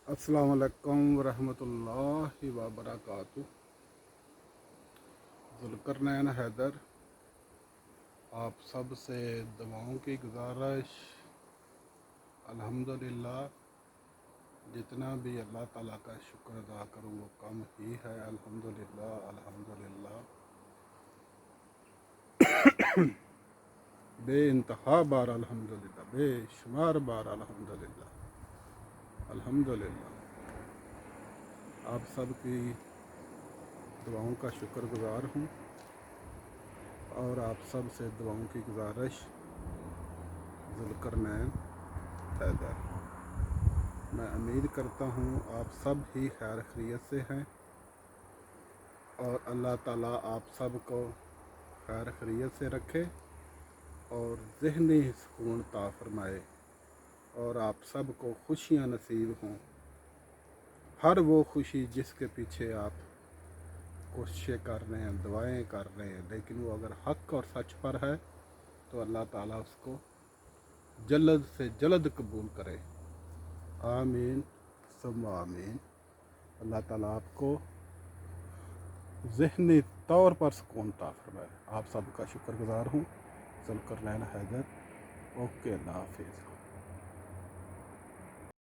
السلام علیکم ورحمۃ اللہ وبرکاتہ۔ ذوالقرنین حیدر، آپ سب سے دعاؤں کی گزارش۔ الحمدللہ، جتنا بھی اللہ تعالیٰ کا شکر ادا کروں وہ کم ہی ہے۔ الحمدللہ الحمدللہ، بے انتہا بار الحمدللہ، بے شمار بار الحمدللہ الحمدللہ۔ آپ سب کی دعاؤں کا شکر گزار ہوں، اور آپ سب سے دعاؤں کی گزارش۔ ذوالقرنین حیدر، میں امید کرتا ہوں آپ سب ہی خیر خیریت سے ہیں، اور اللہ تعالیٰ آپ سب کو خیر خیریت سے رکھے اور ذہنی سکون عطا فرمائے، اور آپ سب کو خوشیاں نصیب ہوں۔ ہر وہ خوشی جس کے پیچھے آپ کوششیں کر رہے ہیں، دعائیں کر رہے ہیں، لیکن وہ اگر حق اور سچ پر ہے تو اللہ تعالیٰ اس کو جلد سے جلد قبول کرے۔ آمین ثم آمین۔ اللہ تعالیٰ آپ کو ذہنی طور پر سکون عطا فرمائے۔ آپ سب کا شکر گزار ہوں۔ ذوالقرنین حیدر، اوکے، اللہ حافظ۔